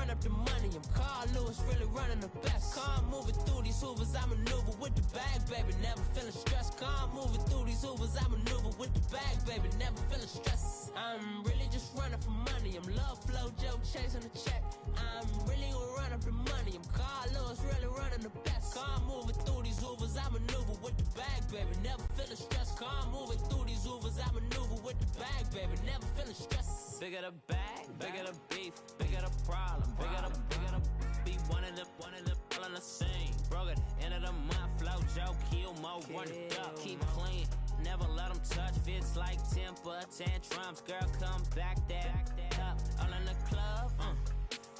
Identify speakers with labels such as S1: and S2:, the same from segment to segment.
S1: run up the money. I'm Carl Lewis, really running the best. Calm moving through these hoovers, I maneuver with the bag, baby. Never feeling stressed. Calm moving through these hoovers, I maneuver with the bag, baby. Never feeling stressed. I'm really just running for money. I'm love flow, Joe chasing the check. I'm really gonna run up the money. I'm Carl Lewis, really running the best. Calm moving through these hoovers, I maneuver with the bag, baby. Never feeling stressed. Calm moving through these hoovers, I maneuver with the bag, baby. Never feeling stressed. Bigger the bag, bigger the beef, bigger the problem, bigger the be one of them all in the same. Broke it, end of the month, flow, Joe, kill, mo, run it up, keep clean. Never let them touch, fits like temper tantrums. Girl, come back that up, all in the club,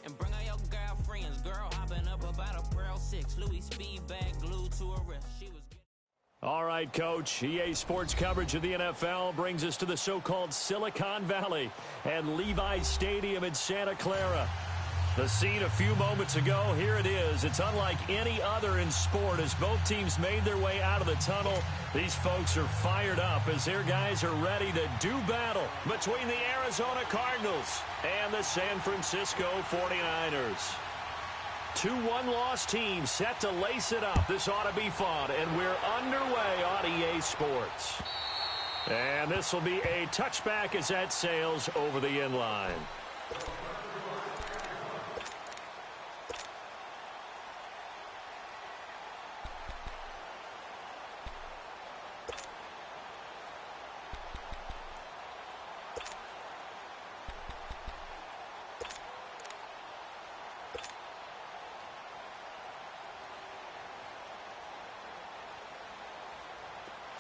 S1: and bring all your girlfriends. Girl, hopping up about a Pearl 6, Louis speed bag glued to her wrist. She was.
S2: All right, Coach. EA Sports coverage of the NFL brings us to the so-called Silicon Valley and Levi's Stadium in Santa Clara. The scene a few moments ago, here it is. It's unlike any other in sport as both teams made their way out of the tunnel. These folks are fired up as their guys are ready to do battle between the Arizona Cardinals and the San Francisco 49ers. Two one-loss teams set to lace it up. This ought to be fun, and we're underway on EA Sports. And this will be a touchback as that sails over the end line.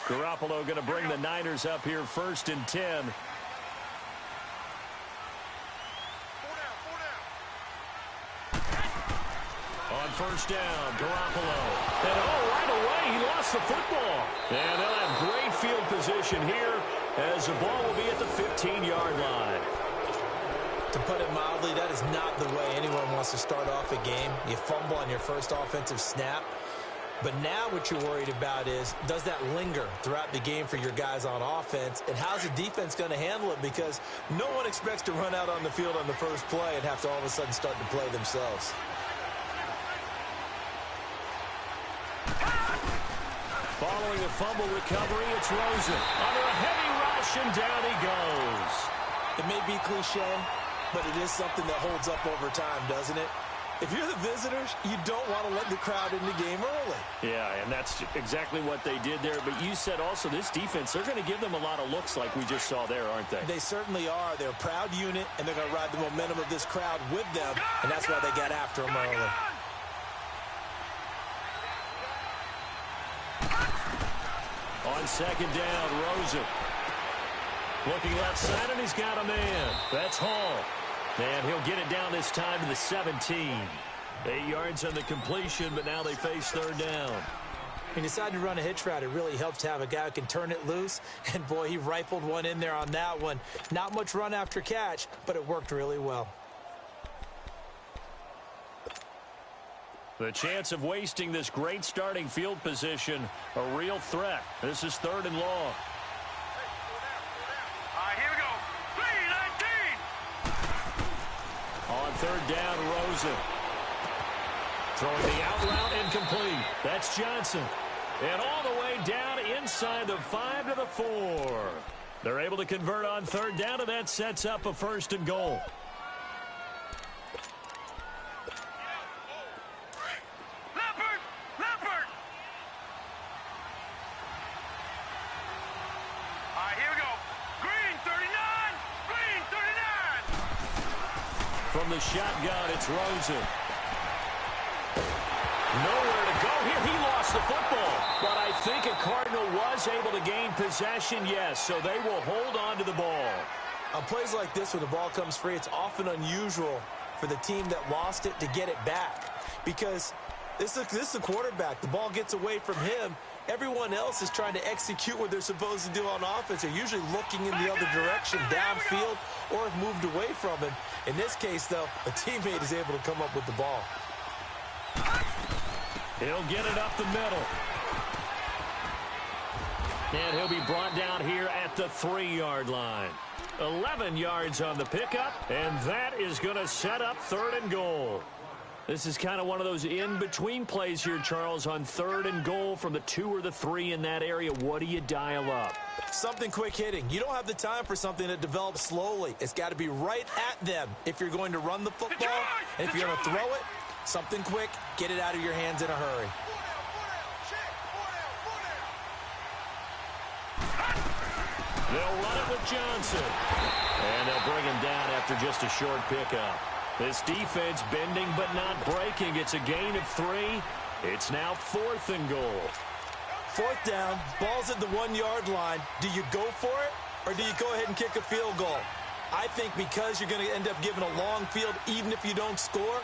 S2: Garoppolo going to bring the Niners up here 1st and 10. On 1st down, Garoppolo. And right away, he lost the football. And they'll have great field position here as the ball will be at the 15-yard line.
S3: To put it mildly, that is not the way anyone wants to start off a game. You fumble on your first offensive snap. But now what you're worried about is, does that linger throughout the game for your guys on offense? And how's the defense going to handle it? Because no one expects to run out on the field on the first play and have to all of a sudden start to play themselves.
S2: Following the fumble recovery, it's Rosen. Under a heavy rush, and down he goes.
S3: It may be cliche, but it is something that holds up over time, doesn't it? If you're the visitors, you don't want to let the crowd in the game early.
S2: Yeah, and that's exactly what they did there. But you said also this defense, they're going to give them a lot of looks like we just saw there, aren't they?
S3: They certainly are. They're a proud unit, and they're going to ride the momentum of this crowd with them, and that's why they got after them early.
S2: On 2nd down, Rosen. Looking left side, and he's got a man. That's Hall. And he'll get it down this time to the 17. 8 yards on the completion, but now they face 3rd down.
S3: He decided to run a hitch route. It really helps to have a guy who can turn it loose. And, boy, he rifled one in there on that one. Not much run after catch, but it worked really well.
S2: The chance of wasting this great starting field position, a real threat. This is 3rd and long. On 3rd down, Rosen. Throwing the out route incomplete. That's Johnson. And all the way down inside the 5 to the 4. They're able to convert on 3rd down, and that sets up a 1st and goal. From the shotgun, it's Rosen. Nowhere to go here. He lost the football. But I think a Cardinal was able to gain possession, yes, so they will hold on to the ball.
S3: On plays like this, when the ball comes free, it's often unusual for the team that lost it to get it back. Because this is the quarterback. The ball gets away from him. Everyone else is trying to execute what they're supposed to do on offense. They're usually looking in the other direction, downfield, or have moved away from him. In this case, though, a teammate is able to come up with the ball.
S2: He'll get it up the middle. And he'll be brought down here at the 3-yard line. 11 yards on the pickup, and that is going to set up 3rd and goal. This is kind of one of those in-between plays here, Charles, on 3rd and goal from the 2 or the 3 in that area. What do you dial up?
S3: Something quick hitting. You don't have the time for something that develops slowly. It's got to be right at them if you're going to run the football. And if you're going to throw it, something quick, get it out of your hands in a hurry.
S2: They'll run it with Johnson. And they'll bring him down after just a short pickup. This defense bending but not breaking. It's a gain of 3. It's now 4th and goal.
S3: 4th down, ball's at the 1-yard line. Do you go for it, or do you go ahead and kick a field goal? I think because you're going to end up giving a long field even if you don't score,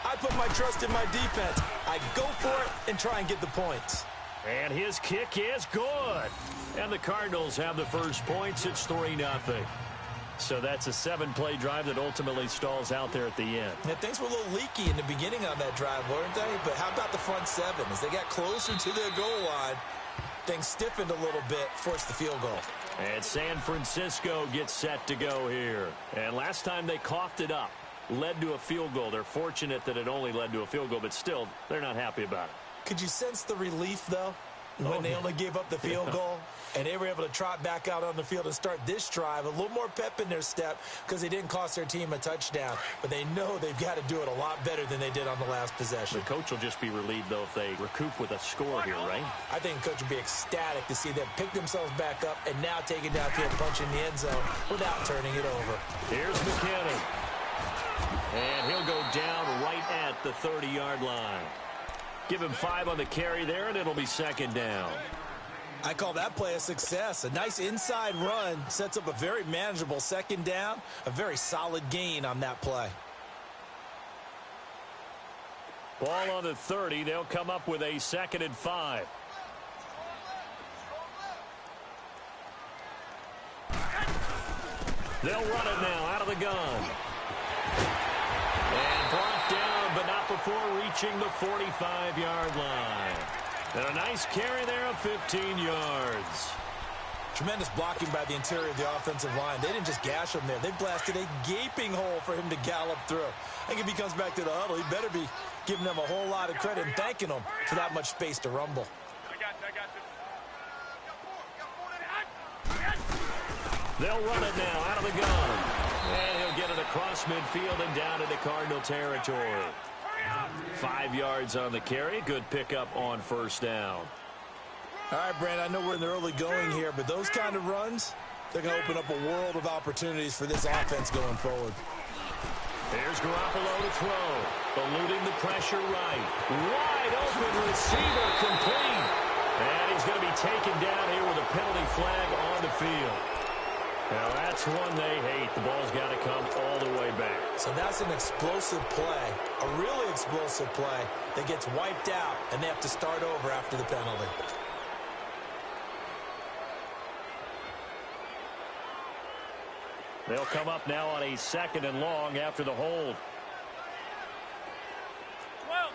S3: I put my trust in my defense. I go for it and try and get the points.
S2: And his kick is good. And the Cardinals have the first points. It's 3-0. So that's a 7-play drive that ultimately stalls out there at the end.
S3: Yeah, things were a little leaky in the beginning on that drive, weren't they? But how about the front 7? As they got closer to their goal line, things stiffened a little bit, forced the field goal.
S2: And San Francisco gets set to go here. And last time they coughed it up, led to a field goal. They're fortunate that it only led to a field goal, but still, they're not happy about it.
S3: Could you sense the relief, though, when they only gave up the field goal? And they were able to trot back out on the field and start this drive. A little more pep in their step because they didn't cost their team a touchdown. But they know they've got to do it a lot better than they did on the last possession.
S2: The coach will just be relieved, though, if they recoup with a score here, right?
S3: I think the coach will be ecstatic to see them pick themselves back up and now take it downfield, punching the end zone without turning it over.
S2: Here's McKinnon. And he'll go down right at the 30-yard line. Give him 5 on the carry there, and it'll be 2nd down.
S3: I call that play a success. A nice inside run sets up a very manageable 2nd down, a very solid gain on that play.
S2: Ball on the 30. They'll come up with a 2nd and 5. They'll run it now out of the gun. And brought down, but not before reaching the 45-yard line. And a nice carry there of 15 yards.
S3: Tremendous blocking by the interior of the offensive line. They didn't just gash him there. They blasted a gaping hole for him to gallop through. I think if he comes back to the huddle, he better be giving them a whole lot of credit and thanking them for that much space to rumble.
S2: They'll run it now out of the gun. And he'll get it across midfield and down into Cardinal territory. 5 yards on the carry. Good pickup on 1st down.
S3: All right, Brandon, I know we're in the early going here, but those kind of runs, they're going to open up a world of opportunities for this offense going forward.
S2: There's Garoppolo to throw. Eluding the pressure right. Wide open receiver complete. And he's going to be taken down here with a penalty flag on the field. Now that's one they hate. The ball's got to come all the way back.
S3: So that's an explosive play, a really explosive play that gets wiped out, and they have to start over after the penalty.
S2: They'll come up now on a 2nd and long after the hold.
S4: 12.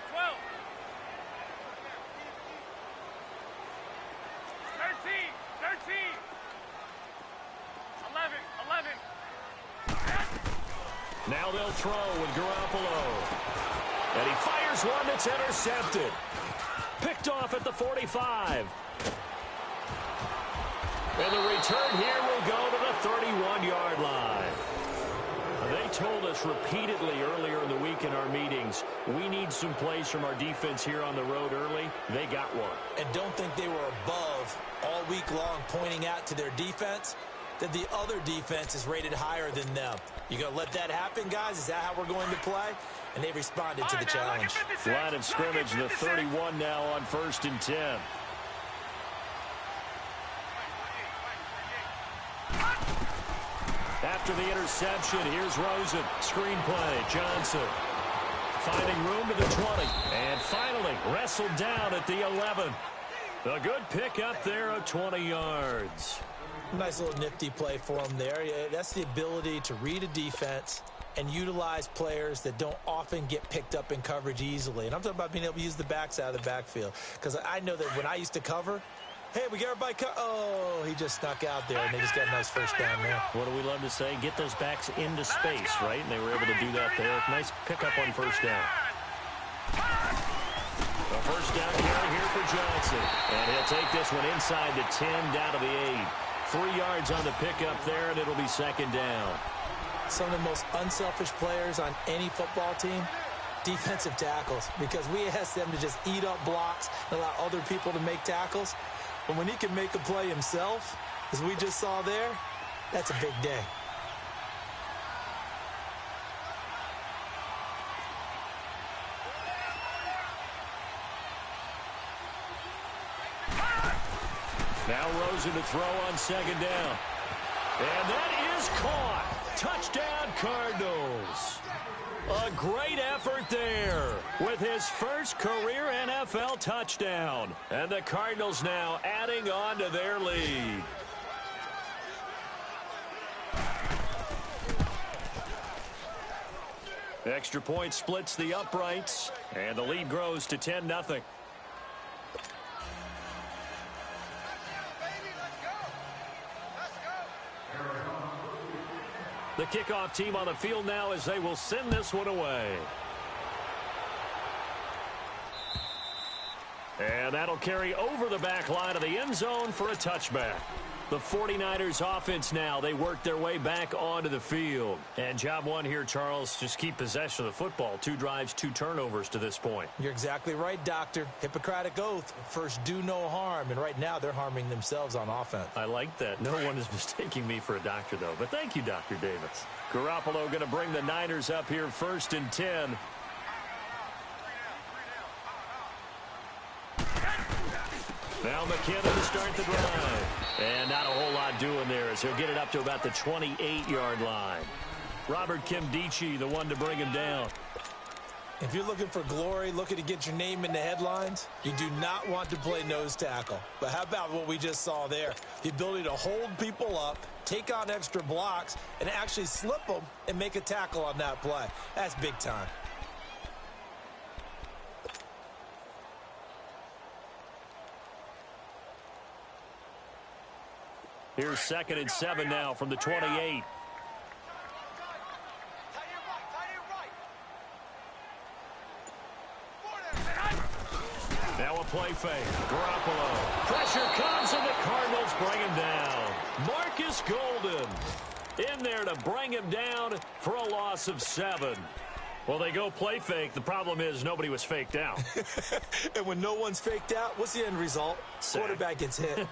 S4: 13. 11.
S2: Now they'll throw with Garoppolo. And he fires one that's intercepted. Picked off at the 45. And the return here will go to the 31-yard line. They told us repeatedly earlier in the week in our meetings, we need some plays from our defense here on the road early. They got one.
S3: And don't think they were above all week long pointing out to their defense that the other defense is rated higher than them. You going to let that happen, guys? Is that how we're going to play? And they responded to the challenge.
S2: Line of scrimmage, the 31 now on 1st and 10. After the interception, here's Rosen. Screen play, Johnson. Finding room to the 20. And finally, wrestled down at the 11. A good pick up there of 20 yards.
S3: Nice little nifty play for him there. Yeah, that's the ability to read a defense and utilize players that don't often get picked up in coverage easily. And I'm talking about being able to use the backs out of the backfield. Because I know that when I used to cover, Hey, we got everybody. Oh, he just snuck out there, and they just got a nice first down there.
S2: What do we love to say? Get those backs into space, right? And they were able to do that there. Nice pickup on first down. A first down carry here for Johnson. And he'll take this one inside the 10, down to the 8. 3 yards on the pickup there, and it'll be second down.
S3: Some of the most unselfish players on any football team, defensive tackles, because we ask them to just eat up blocks and allow other people to make tackles. But when he can make a play himself, as we just saw there, that's a big day.
S2: Now Rosen to throw on second down. And that is caught. Touchdown, Cardinals. A great effort there with his first career NFL touchdown. And the Cardinals now adding on to their lead. Extra point splits the uprights, and the lead grows to 10-0. The kickoff team on the field now as they will send this one away. And that'll carry over the back line of the end zone for a touchback. The 49ers offense now, they work their way back onto the field. And job one here, Charles, just keep possession of the football. 2 drives, 2 turnovers to this point.
S3: You're exactly right, Doctor. Hippocratic oath. First, do no harm. And right now, they're harming themselves on offense.
S2: I like that. No one is mistaking me for a doctor, though. But thank you, Dr. Davis. Garoppolo going to bring the Niners up here 1st and 10. Now McKinnon to start the drive. And not a whole lot doing there as he'll get it up to about the 28-yard line. Robert Kimdichie, the one to bring him down.
S3: If you're looking for glory, looking to get your name in the headlines, you do not want to play nose tackle. But how about what we just saw there? The ability to hold people up, take on extra blocks, and actually slip them and make a tackle on that play. That's big time.
S2: Here's 2nd and 7 now from the 28. Now a play fake. Garoppolo. Pressure comes and the Cardinals bring him down. Marcus Golden in there to bring him down for a loss of 7. Well, they go play fake. The problem is nobody was faked out.
S3: And when no one's faked out, what's the end result?
S2: Sack.
S3: Quarterback gets hit.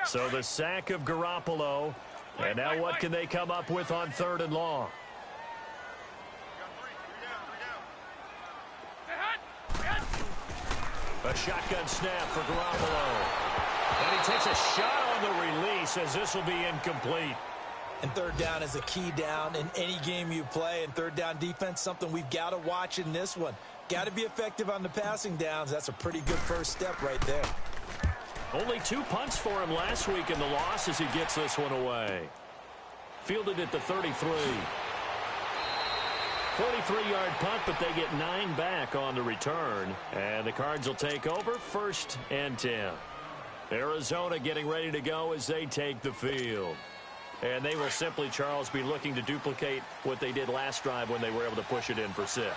S2: So the sack of Garoppolo. And now what can they come up with on 3rd and long? A shotgun snap for Garoppolo. And he takes a shot on the release as this will be incomplete.
S3: And 3rd down is a key down in any game you play. And 3rd down defense, something we've got to watch in this one. Got to be effective on the passing downs. That's a pretty good first step right there.
S2: Only 2 punts for him last week in the loss as he gets this one away. Fielded at the 33. 43-yard punt, but they get 9 back on the return. And the Cards will take over 1st and 10. Arizona getting ready to go as they take the field. And they will simply, Charles, be looking to duplicate what they did last drive when they were able to push it in for 6.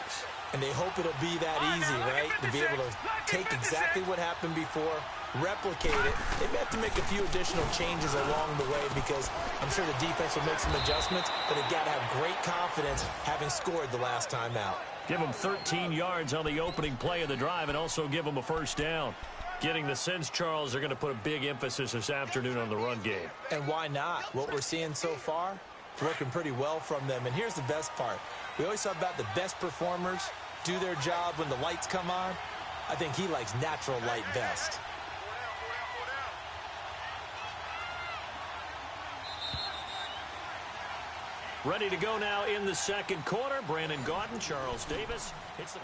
S3: And they hope it'll be that easy, right? To be able to take exactly what happened before, replicate it. They may have to make a few additional changes along the way because I'm sure the defense will make some adjustments, but they've got to have great confidence having scored the last time out.
S2: Give them 13 yards on the opening play of the drive and also give them a first down. Getting the sense, Charles, they're going to put a big emphasis this afternoon on the run game.
S3: And why not? What we're seeing so far, it's working pretty well from them. And here's the best part. We always talk about the best performers do their job when the lights come on. I think he likes natural light best.
S2: Ready to go now in the 2nd quarter. Brandon Gaudin, Charles Davis. It's the...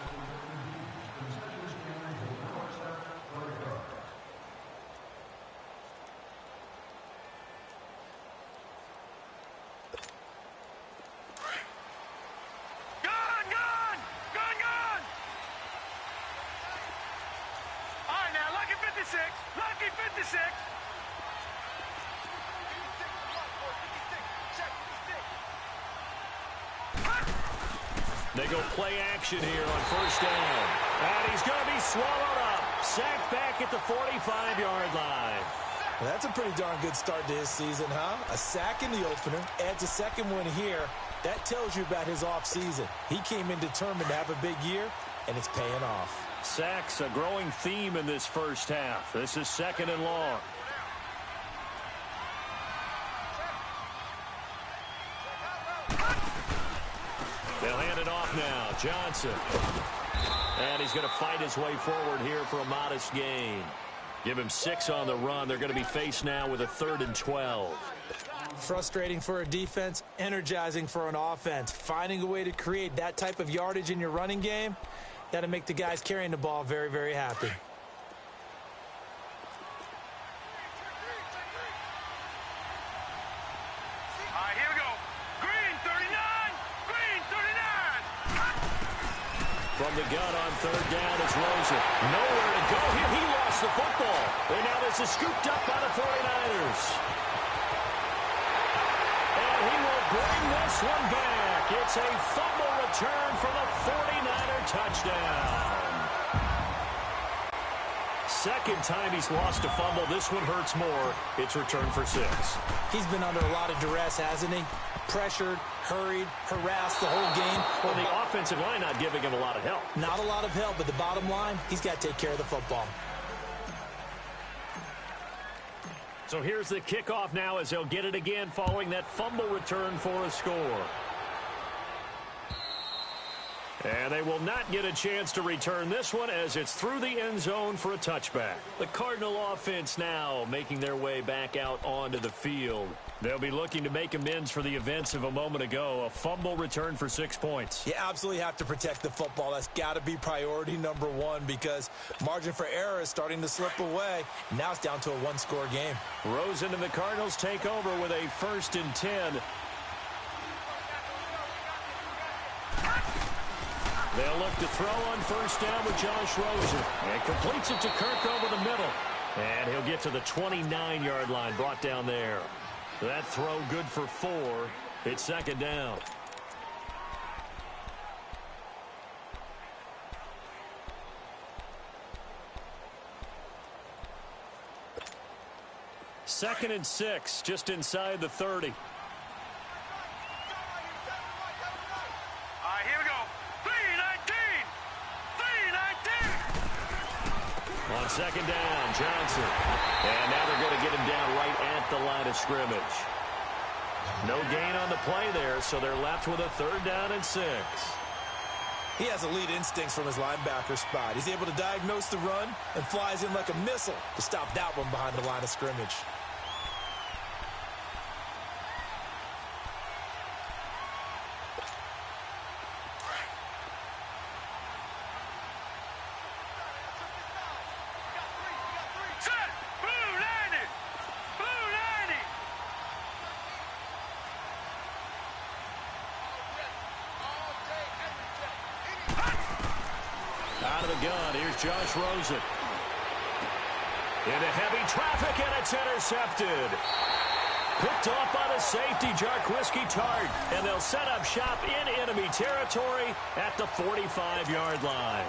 S4: 56. Lucky 56.
S2: They go play action here on first down. And he's going to be swallowed up. Sacked back at the 45-yard line.
S3: Well, that's a pretty darn good start to his season, huh? A sack in the opener, adds a second one here. That tells you about his offseason. He came in determined to have a big year, and it's paying off.
S2: Sacks, a growing theme in this first half. This is second and long. They'll hand it off now. Johnson. And he's going to fight his way forward here for a modest gain. Give him 6 on the run. They're going to be faced now with a 3rd and 12.
S3: Frustrating for a defense, energizing for an offense. Finding a way to create that type of yardage in your running game, that'll make the guys carrying the ball very, very happy.
S4: Here we go. Green 39. Green 39.
S2: From the gun on 3rd down is Rosen. Nowhere to go here. He lost the football. And now this is scooped up by the 49ers. And he will bring this one back. It's a fumble return for the 49er touchdown. Second time he's lost a fumble. This one hurts more. It's returned for 6.
S3: He's been under a lot of duress, hasn't he? Pressured, hurried, harassed the whole game.
S2: Well, the offensive line not giving him a lot of help.
S3: Not a lot of help, but the bottom line, he's got to take care of the football.
S2: So here's the kickoff now as they'll get it again following that fumble return for a score. And they will not get a chance to return this one as it's through the end zone for a touchback. The Cardinal offense now making their way back out onto the field. They'll be looking to make amends for the events of a moment ago. A fumble return for 6 points.
S3: You absolutely have to protect the football. That's got to be priority number 1 because margin for error is starting to slip away. Now it's down to a 1-score game.
S2: Rosen and the Cardinals take over with a 1st and 10. They'll look to throw on first down with Josh Rosen. And completes it to Kirk over the middle. And he'll get to the 29-yard line, brought down there. That throw good for 4. It's 2nd down. Second and 6, just inside the 30.
S4: Here we go. 319. 319.
S2: On 2nd down, Johnson. And now they're going to get him down right at the line of scrimmage. No gain on the play there, so they're left with a 3rd down and 6.
S3: He has elite instincts from his linebacker spot. He's able to diagnose the run and flies in like a missile to stop that one behind the line of scrimmage.
S2: Out of the gun, here's Josh Rosen. Into heavy traffic, and it's intercepted. Picked off by the safety, Jarquiski Tart. And they'll set up shop in enemy territory at the 45-yard line.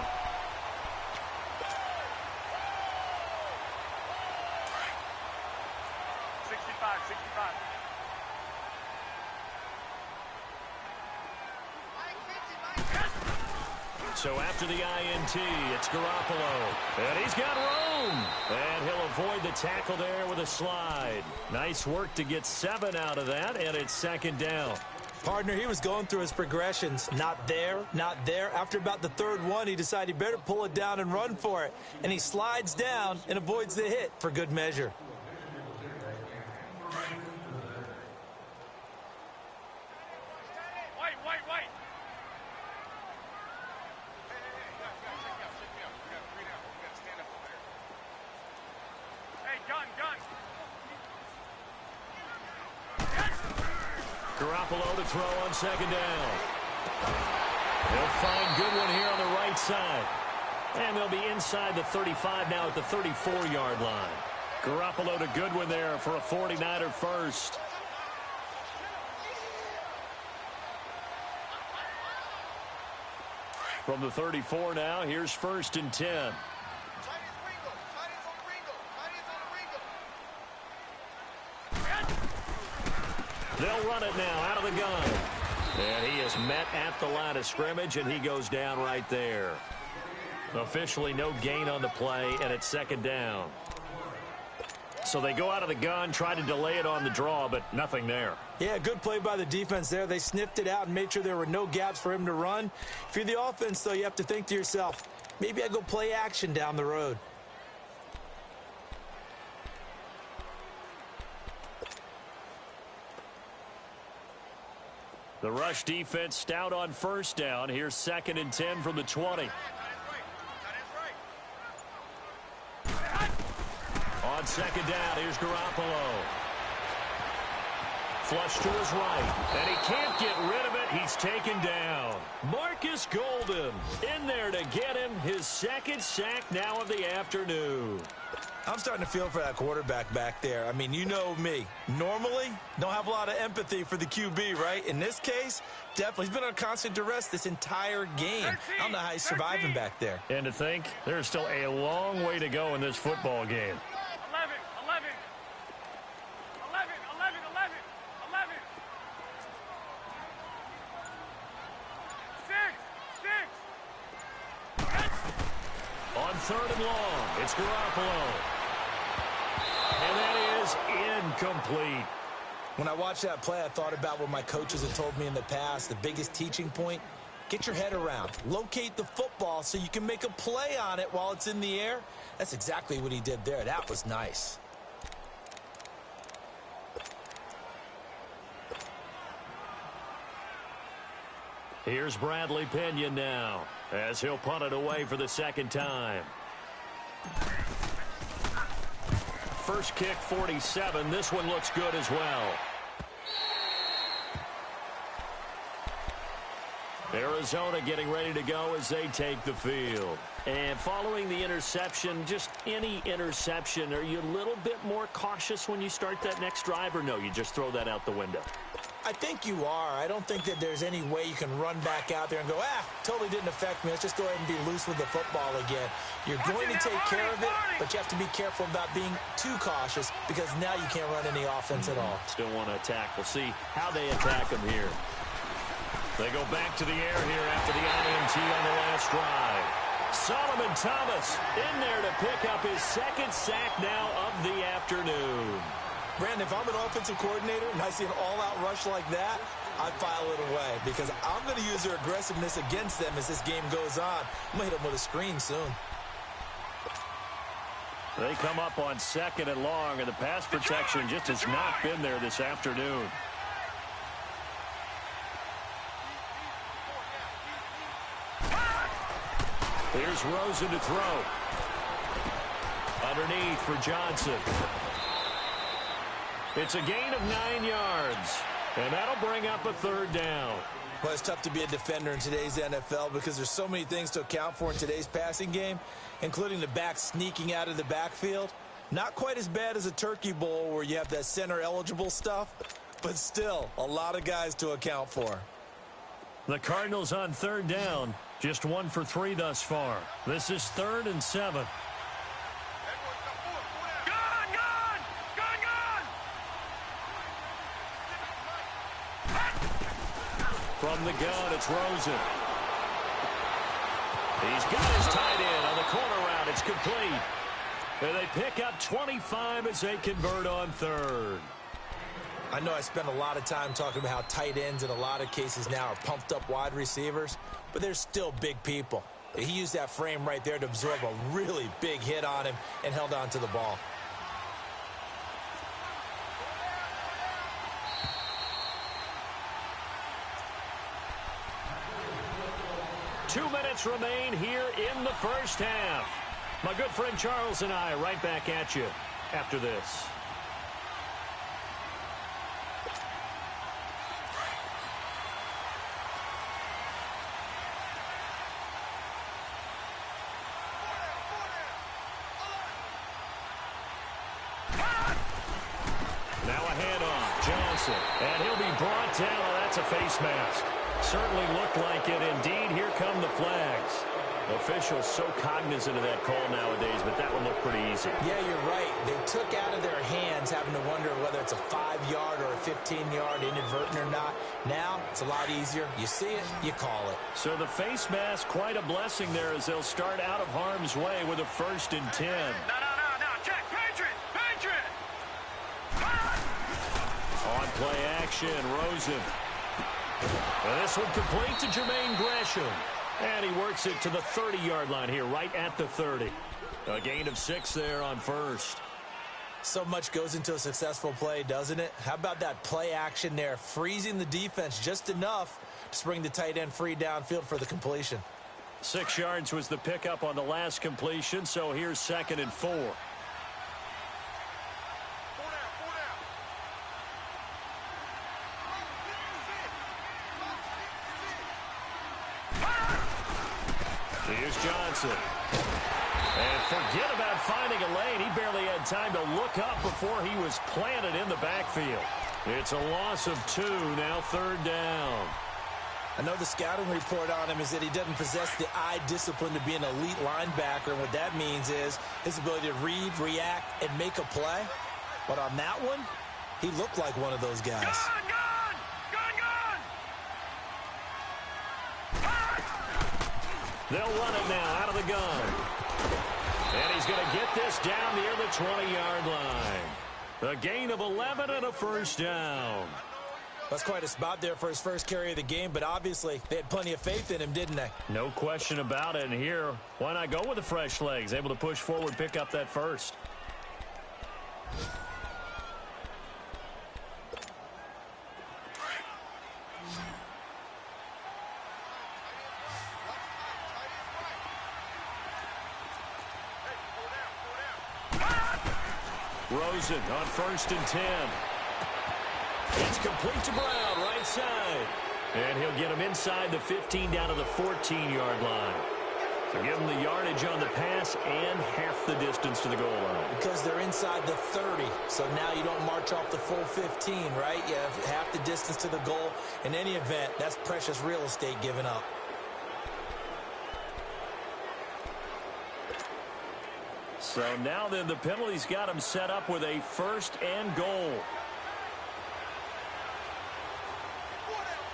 S2: So after the INT, it's Garoppolo. And he's got room. And he'll avoid the tackle there with a slide. Nice work to get 7 out of that, and it's 2nd down.
S3: Partner, he was going through his progressions. Not there, not there. After about the 3rd one, he decided he better pull it down and run for it. And he slides down and avoids the hit for good measure.
S2: Garoppolo to throw on 2nd down. They'll find Goodwin here on the right side. And they'll be inside the 35 now at the 34-yard line. Garoppolo to Goodwin there for a 49er first. From the 34 now, here's 1st and 10. They'll run it now out of the gun. And he is met at the line of scrimmage, and he goes down right there. Officially no gain on the play, and it's 2nd down. So they go out of the gun, try to delay it on the draw, but nothing there.
S3: Yeah, good play by the defense there. They sniffed it out and made sure there were no gaps for him to run. If you're the offense, though, you have to think to yourself, maybe I go play action down the road.
S2: The rush defense stout on 1st down. Here's 2nd and 10 from the 20. On 2nd down, here's Garoppolo. Flush to his right, and he can't get rid of it. He's taken down. Marcus Golden in there to get him his 2nd sack now of the afternoon.
S3: I'm starting to feel for that quarterback back there. I mean, you know me. Normally, don't have a lot of empathy for the QB, right? In this case, definitely. He's been on constant duress this entire game. I don't know how he's surviving back there.
S2: And to think, there's still a long way to go in this football game. 3rd and long. It's Garoppolo. And that is incomplete.
S3: When I watched that play, I thought about what my coaches had told me in the past. The biggest teaching point, get your head around. Locate the football so you can make a play on it while it's in the air. That's exactly what he did there. That was nice.
S2: Here's Bradley Pinion now, as he'll punt it away for the 2nd time. First kick, 47. This one looks good as well. Arizona getting ready to go as they take the field. And following the interception, just any interception, are you a little bit more cautious when you start that next drive, or no, you just throw that out the window?
S3: I think you are. I don't think that there's any way you can run back out there and go, totally didn't affect me. Let's just go ahead and be loose with the football again. You're going to take care of it, but you have to be careful about being too cautious because now you can't run any offense at all.
S2: Still want to attack. We'll see how they attack them here. They go back to the air here after the INT on the last drive. Solomon Thomas in there to pick up his 2nd sack now of the afternoon.
S3: Brandon, if I'm an offensive coordinator and I see an all-out rush like that, I file it away because I'm going to use their aggressiveness against them as this game goes on. I'm going to hit them with a screen soon.
S2: They come up on 2nd and long, and the pass protection just has not been there this afternoon. Here's Rosen to throw. Underneath for Johnson. It's a gain of 9 yards, and that'll bring up a 3rd down.
S3: Well, it's tough to be a defender in today's NFL because there's so many things to account for in today's passing game, including the back sneaking out of the backfield. Not quite as bad as a turkey bowl where you have that center-eligible stuff, but still a lot of guys to account for.
S2: The Cardinals on 3rd down, just 1 for 3 thus far. This is 3rd and 7. From the gun, it's Rosen. He's got his tight end on the corner route. It's complete. And they pick up 25 as they convert on 3rd.
S3: I know I spent a lot of time talking about how tight ends in a lot of cases now are pumped up wide receivers, but they're still big people. He used that frame right there to absorb a really big hit on him and held on to the ball.
S2: Two minutes remain here in the first half. My good friend Charles and I right back at you after this. Now a handoff. Johnson. And he'll be brought down. Oh, that's a face mask. Certainly looked like it. Indeed, here come the flags. Officials so cognizant of that call nowadays, but that one looked pretty easy.
S3: Yeah, you're right. They took out of their hands having to wonder whether it's a 5-yard or a 15-yard inadvertent or not. Now, it's a lot easier. You see it, you call it.
S2: So the face mask, quite a blessing there as they'll start out of harm's way with a 1st and 10.
S4: No. Check. Patriot.
S2: On play action, Rosen. And this one complete to Jermaine Gresham. And he works it to the 30-yard line here, right at the 30. A gain of 6 there on 1st.
S3: So much goes into a successful play, doesn't it? How about that play action there, freezing the defense just enough to bring the tight end free downfield for the completion.
S2: 6 yards was the pickup on the last completion, so here's 2nd and 4. Here's Johnson. And forget about finding a lane. He barely had time to look up before he was planted in the backfield. It's a loss of 2, now 3rd down.
S3: I know the scouting report on him is that he doesn't possess the eye discipline to be an elite linebacker, and what that means is his ability to read, react, and make a play. But on that one, he looked like one of those guys.
S4: Gun!
S2: They'll run it now out of the gun. And he's going to get this down near the 20-yard line. A gain of 11 and a 1st down.
S3: That's quite a spot there for his first carry of the game, but obviously they had plenty of faith in him, didn't they?
S2: No question about it. And here, why not go with the fresh legs? Able to push forward, pick up that 1st. Rosen on 1st and 10. It's complete to Brown, right side. And he'll get him inside the 15 down to the 14-yard line. So give him the yardage on the pass and half the distance to the goal line.
S3: Because they're inside the 30, so now you don't march off the full 15, right? You have half the distance to the goal. In any event, that's precious real estate given up.
S2: So now then the penalty's got him set up with a 1st and goal.
S4: All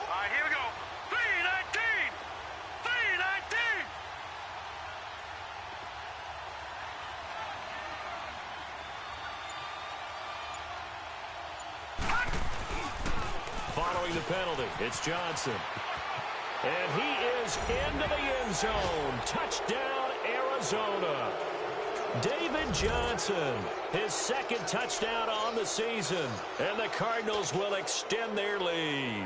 S4: right, here we go. 319.
S2: Following the penalty, it's Johnson. And he is into the end zone. Touchdown, Arizona. David Johnson, his 2nd touchdown on the season, and the Cardinals will extend their lead.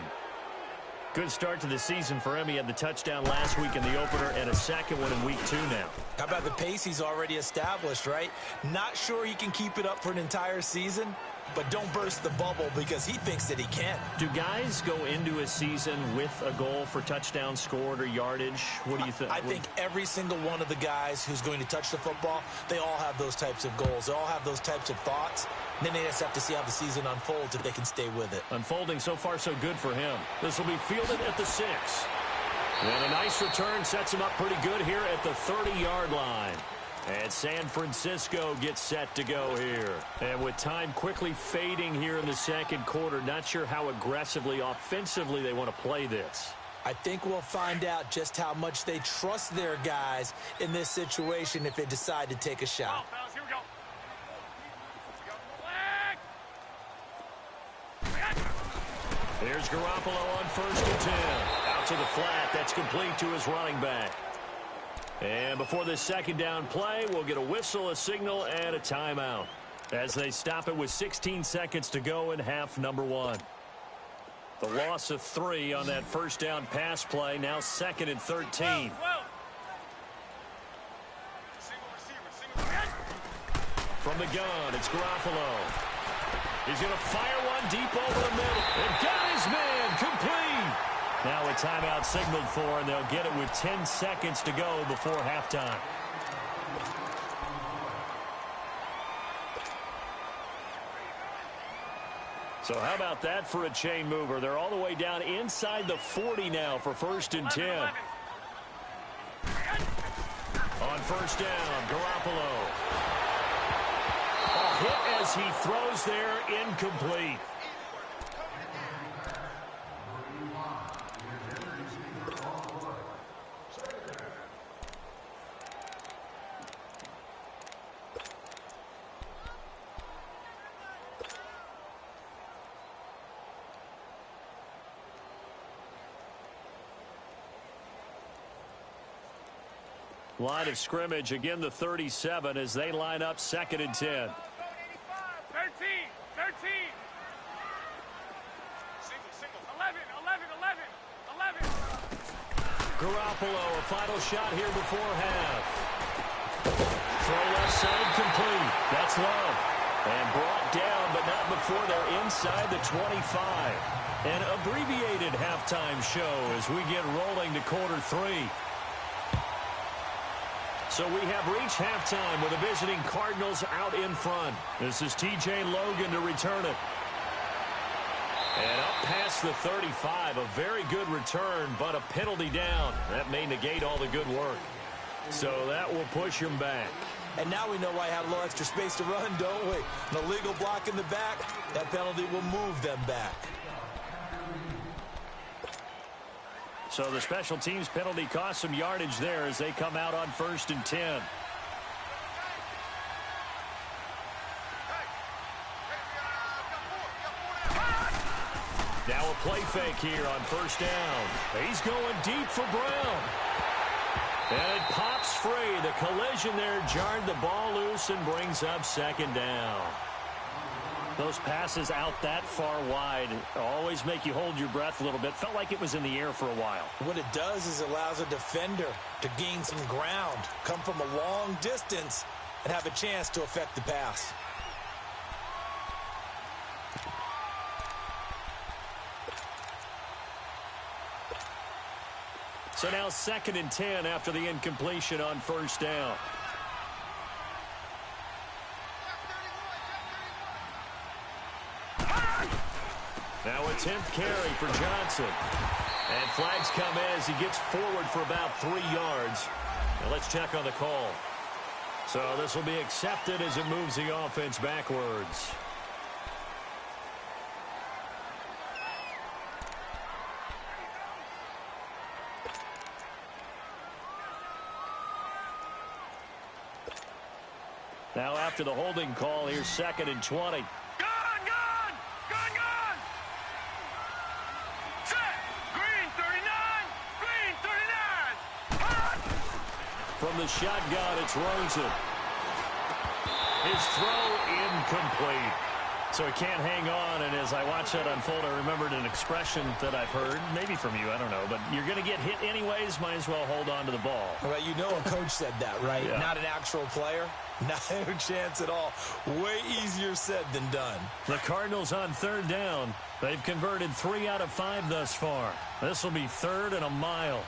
S2: Good start to the season for him. He had the touchdown last week in the opener and a 2nd one in week 2 now.
S3: How about the pace he's already established, right? Not sure he can keep it up for an entire season, but don't burst the bubble because he thinks that he can.
S2: Do guys go into a season with a goal for touchdown scored or yardage? What do you think?
S3: I think every single one of the guys who's going to touch the football, they all have those types of goals. They all have those types of thoughts. And then they just have to see how the season unfolds if they can stay with it.
S2: Unfolding so far so good for him. This will be fielded at the 6. And a nice return sets him up pretty good here at the 30-yard line. And San Francisco gets set to go here. And with time quickly fading here in the 2nd quarter, not sure how aggressively, offensively they want to play this.
S3: I think we'll find out just how much they trust their guys in this situation if they decide to take a shot.
S4: Here we go.
S2: Here's Garoppolo on 1st and 10. Out to the flat. That's complete to his running back. And before this 2nd down play, we'll get a whistle, a signal, and a timeout as they stop it with 16 seconds to go in half number 1. The loss of 3 on that 1st down pass play, now 2nd and 13. From the gun, it's Garoppolo. He's going to fire one deep over the middle. And got his man complete. Now a timeout signaled for, and they'll get it with 10 seconds to go before halftime. So how about that for a chain mover? They're all the way down inside the 40 now for 1st and 10. On 1st down, Garoppolo. A hit as he throws there, incomplete. Line of scrimmage, again the 37 as they line up 2nd and 10.
S4: 13. Single. 11.
S2: Garoppolo, a final shot here before half. Throw left side complete. That's Love. And brought down, but not before they're inside the 25. An abbreviated halftime show as we get rolling to quarter 3. So we have reached halftime with the visiting Cardinals out in front. This is T.J. Logan to return it. And up past the 35, a very good return, but a penalty down. That may negate all the good work. So that will push him back.
S3: And now we know why I have a little extra space to run, don't we? An illegal block in the back, that penalty will move them back.
S2: So the special teams penalty cost some yardage there as they come out on 1st and 10. Now a play fake here on 1st down. He's going deep for Brown. And it pops free. The collision there jarred the ball loose and brings up 2nd down. Those passes out that far wide always make you hold your breath a little bit. Felt like it was in the air for a while.
S3: What it does is it allows a defender to gain some ground, come from a long distance, and have a chance to affect the pass.
S2: So now 2nd and 10 after the incompletion on 1st down. Now a 10th carry for Johnson. And flags come in as he gets forward for about 3 yards. Now let's check on the call. So this will be accepted as it moves the offense backwards. Now after the holding call, here's 2nd and 20. From the shotgun, it's Rosen. His throw incomplete. So he can't hang on, and as I watch that unfold, I remembered an expression that I've heard, maybe from you, I don't know, but you're going to get hit anyways, might as well hold on to the ball.
S3: Well, you know a coach said that, right?
S2: Yeah.
S3: Not an actual player. Not a chance at all. Way easier said than done.
S2: The Cardinals on 3rd down. They've converted 3 out of 5 thus far. This will be 3rd and a mile.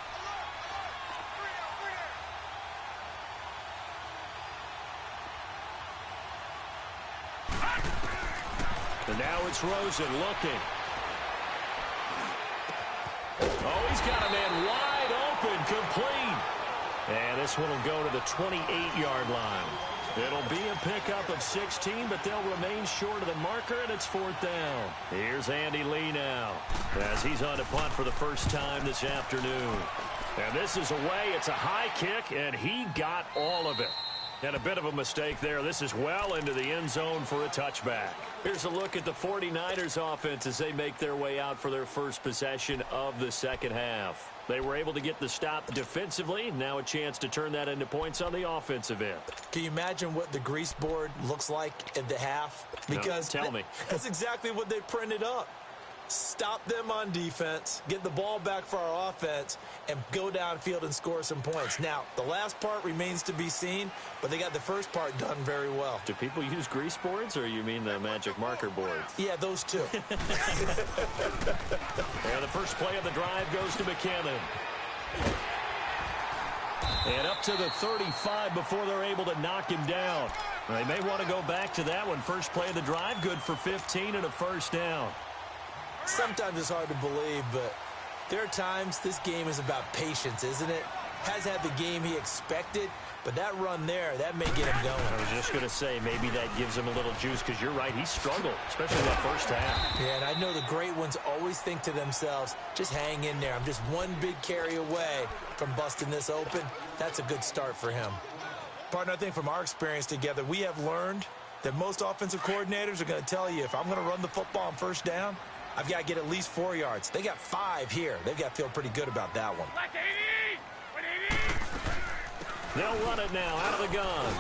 S2: And now it's Rosen looking. Oh, he's got a man wide open, complete. And this one will go to the 28-yard line. It'll be a pickup of 16, but they'll remain short of the marker, and it's 4th down. Here's Andy Lee now as he's on to punt for the first time this afternoon. And this is away. It's a high kick, and he got all of it. And a bit of a mistake there. This is well into the end zone for a touchback. Here's a look at the 49ers offense as they make their way out for their first possession of the second half. They were able to get the stop defensively. Now a chance to turn that into points on the offensive end.
S3: Can you imagine what the grease board looks like at the half? Because
S2: no, tell me.
S3: That's exactly what they printed up. Stop them on defense, get the ball back for our offense, and go downfield and score some points. Now, the last part remains to be seen, but they got the first part done very well.
S2: Do people use grease boards, or you mean the magic marker boards?
S3: Yeah, those two.
S2: And the first play of the drive goes to McKinnon. And up to the 35 before they're able to knock him down. They may want to go back to that one. First play of the drive, good for 15 and a first down.
S3: Sometimes it's hard to believe, but there are times this game is about patience, isn't it? Has had the game he expected, but that run there, that may get him going.
S2: I was just going to say, maybe that gives him a little juice, because you're right, he struggled, especially that first half.
S3: Yeah, and I know the great ones always think to themselves, just hang in there. I'm just one big carry away from busting this open. That's a good start for him. Partner, I think from our experience together, we have learned that most offensive coordinators are going to tell you, if I'm going to run the football on first down, I've got to get at least 4 yards. They got 5 here. They've got to feel pretty good about that one.
S2: They'll run it now out of the gun.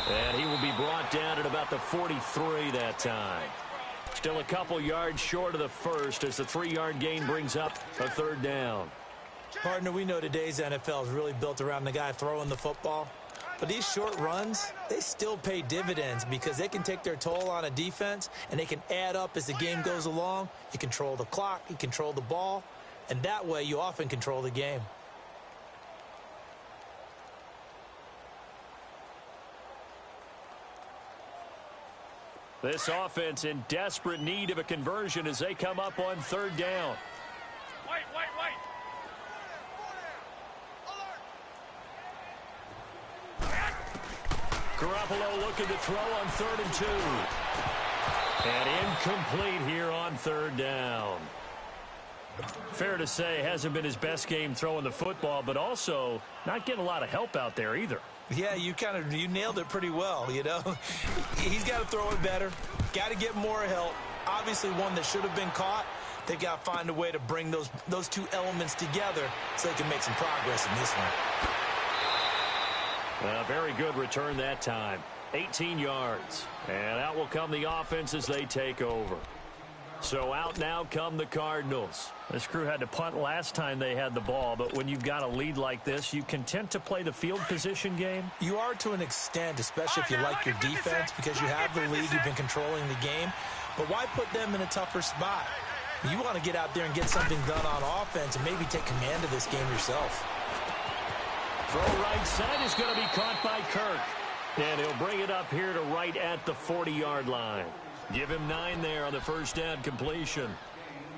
S2: And he will be brought down at about the 43 that time. Still a couple yards short of the first as the 3-yard gain brings up a third down.
S3: Partner, we know today's NFL is really built around the guy throwing the football. But these short runs, they still pay dividends because they can take their toll on a defense and they can add up as the game goes along. You control the clock, you control the ball, and that way you often control the game.
S2: This offense in desperate need of a conversion as they come up on third down.
S4: Wait.
S2: Garoppolo looking to throw on 3rd and 2. And incomplete here on third down. Fair to say, hasn't been his best game throwing the football, but also not getting a lot of help out there either.
S3: Yeah, you nailed it pretty well, you know. He's got to throw it better, got to get more help. Obviously one that should have been caught. They've got to find a way to bring those two elements together so they can make some progress in this one.
S2: A very good return that time. 18 yards. And out will come the offense as they take over. So out now come the Cardinals. This crew had to punt last time they had the ball, but when you've got a lead like this, you content to play the field position game?
S3: You are to an extent, especially if you like your defense, because you have the lead, you've been controlling the game. But why put them in a tougher spot? You want to get out there and get something done on offense and maybe take command of this game yourself.
S2: Throw right side is going to be caught by Kirk. And he'll bring it up here to right at the 40-yard line. Give him 9 there on the first down completion.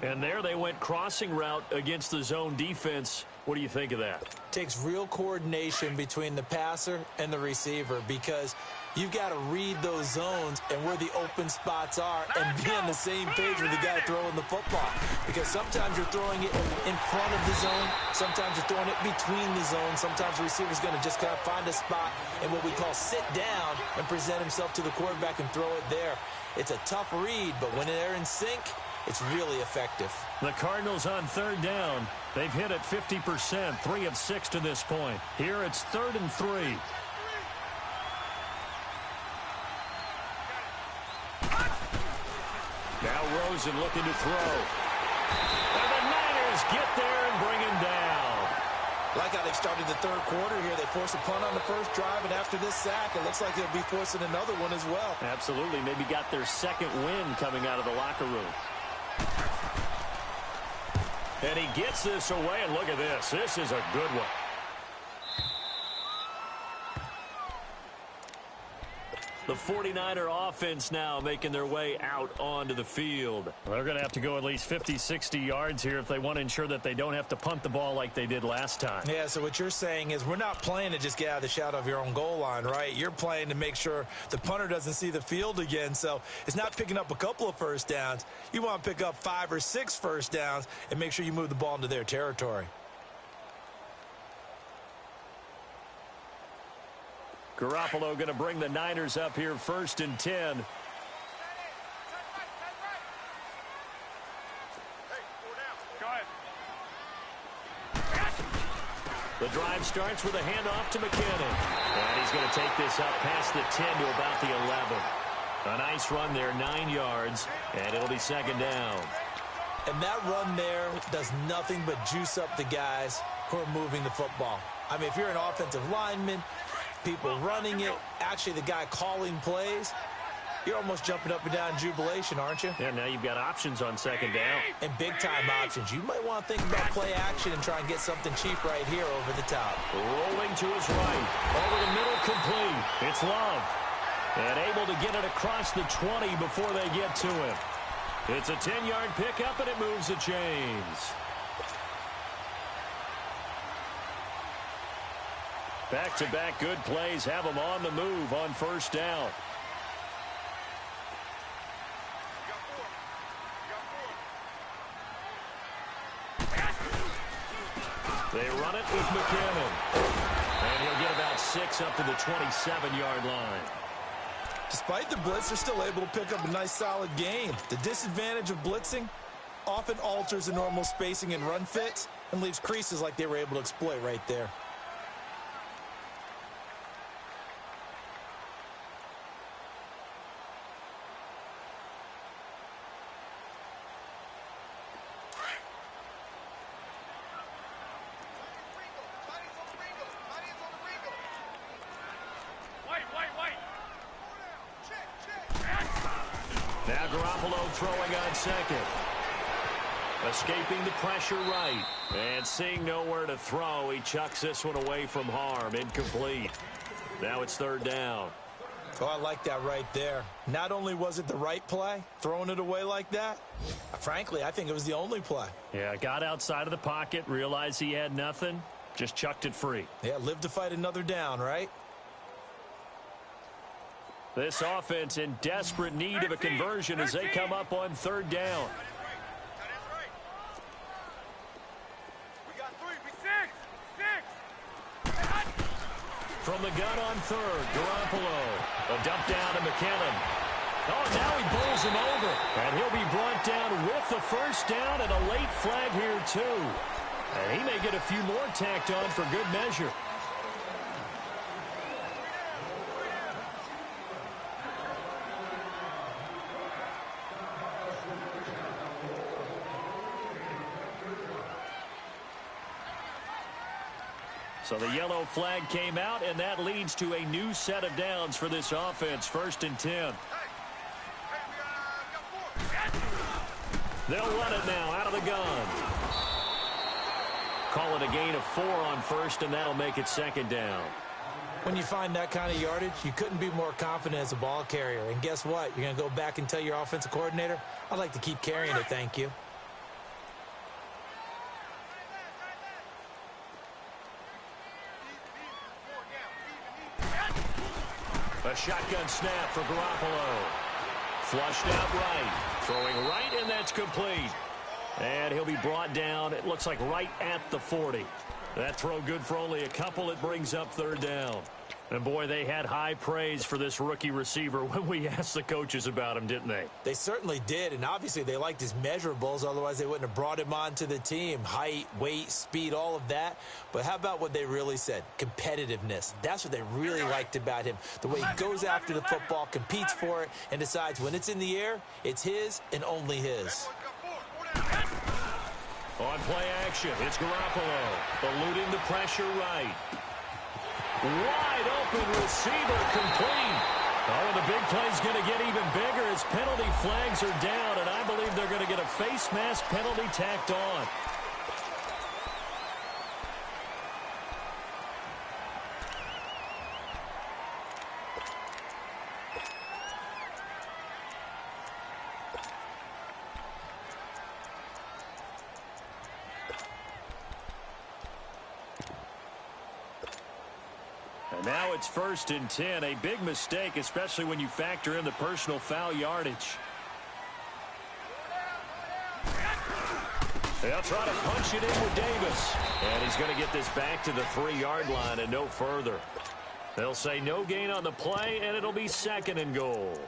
S2: And there they went crossing route against the zone defense. What do you think of that?
S3: Takes real coordination between the passer and the receiver because you've got to read those zones and where the open spots are and be on the same page with the guy throwing the football. Because sometimes you're throwing it in front of the zone. Sometimes you're throwing it between the zones. Sometimes the receiver's going to just kind of find a spot and what we call sit down and present himself to the quarterback and throw it there. It's a tough read, but when they're in sync, it's really effective.
S2: The Cardinals on third down. They've hit it 50%, 3 of 6 to this point. Here it's 3rd and 3. Now Rosen looking to throw. And the Niners get there and bring him down.
S3: Like how they started the third quarter here. They forced a punt on the first drive, and after this sack, it looks like they'll be forcing another one as well.
S2: Absolutely. Maybe got their second win coming out of the locker room. And he gets this away, and look at this. This is a good one. The 49er offense now making their way out onto the field. They're going to have to go at least 50, 60 yards here if they want to ensure that they don't have to punt the ball like they did last time.
S3: Yeah, so what you're saying is we're not playing to just get out of the shadow of your own goal line, right? You're playing to make sure the punter doesn't see the field again. So it's not picking up a couple of first downs. You want to pick up 5 or 6 first downs and make sure you move the ball into their territory.
S2: Garoppolo going to bring the Niners up here 1st and 10. The drive starts with a handoff to McKinnon. And he's going to take this up past the 10 to about the 11. A nice run there, 9 yards, and it'll be 2nd down.
S3: And that run there does nothing but juice up the guys who are moving the football. I mean, if you're an offensive lineman, people running it, actually the guy calling plays, you're almost jumping up and down in jubilation, aren't you?
S2: Yeah, now you've got options on 2nd down.
S3: And big-time options. You might want to think about play action and try and get something cheap right here over the top.
S2: Rolling to his right. Over the middle, complete. It's Love. And able to get it across the 20 before they get to him. It's a 10-yard pickup, and it moves the chains. Back-to-back good plays have them on the move on first down. They run it with McKinnon. And he'll get about 6 up to the 27-yard line.
S3: Despite the blitz, they're still able to pick up a nice, solid gain. The disadvantage of blitzing often alters the normal spacing and run fits and leaves creases like they were able to exploit right there.
S2: Now Garoppolo throwing on second. Escaping the pressure right. And seeing nowhere to throw, he chucks this one away from harm. Incomplete. Now it's third down.
S3: Oh, I like that right there. Not only was it the right play, throwing it away like that, frankly, I think it was the only play.
S2: Yeah, got outside of the pocket, realized he had nothing, just chucked it free.
S3: Yeah, live to fight another down, right?
S2: This offense in desperate need of a conversion as they come up on third down. From the gun on third, Garoppolo. A dump down to McKinnon. Oh, now he bowls him over. And he'll be brought down with the first down and a late flag here, too. And he may get a few more tacked on for good measure. So the yellow flag came out, and that leads to a new set of downs for this offense. 1st and 10. They'll run it now out of the gun. Call it a gain of 4 on first, and that'll make it second down.
S3: When you find that kind of yardage, you couldn't be more confident as a ball carrier. And guess what? You're going to go back and tell your offensive coordinator, I'd like to keep carrying it, thank you.
S2: A shotgun snap for Garoppolo. Flushed out right. Throwing right, and that's complete. And he'll be brought down, it looks like right at the 40. That throw good for only a couple. It brings up third down. And, boy, they had high praise for this rookie receiver when we asked the coaches about him, didn't they?
S3: They certainly did, and obviously they liked his measurables. Otherwise, they wouldn't have brought him onto the team. Height, weight, speed, all of that. But how about what they really said? Competitiveness. That's what they really liked about him. The way he goes after the football, competes for it, and decides when it's in the air, it's his and only his.
S2: On play action, it's Garoppolo. Eluding the pressure right. Wide open receiver complete. Oh, and the big play's going to get even bigger as penalty flags are down, and I believe they're going to get a face mask penalty tacked on. Now it's 1st and 10. A big mistake, especially when you factor in the personal foul yardage. They'll try to punch it in with Davis. And he's going to get this back to the 3-yard line and no further. They'll say no gain on the play, and it'll be 2nd and goal.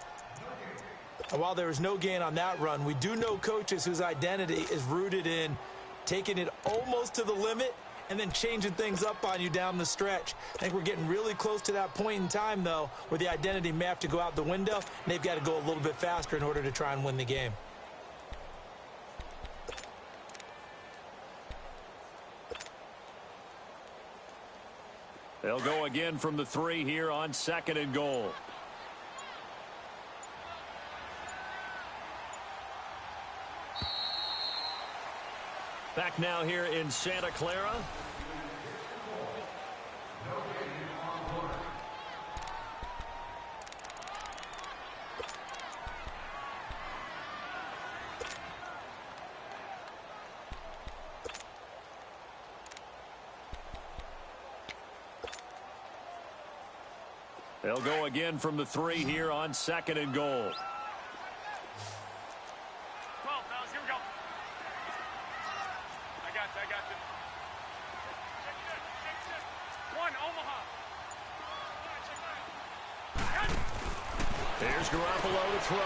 S3: And while there was no gain on that run, we do know coaches whose identity is rooted in taking it almost to the limit and then changing things up on you down the stretch. I think we're getting really close to that point in time, though, where the identity may have to go out the window, and they've got to go a little bit faster in order to try and win the game.
S2: They'll go again from the 3 here on 2nd and goal. Back now here in Santa Clara. They'll go again from the 3 here on 2nd and goal.
S4: 12, fellas, here we go. I got you. 1, Omaha.
S2: Here's Garoppolo to throw.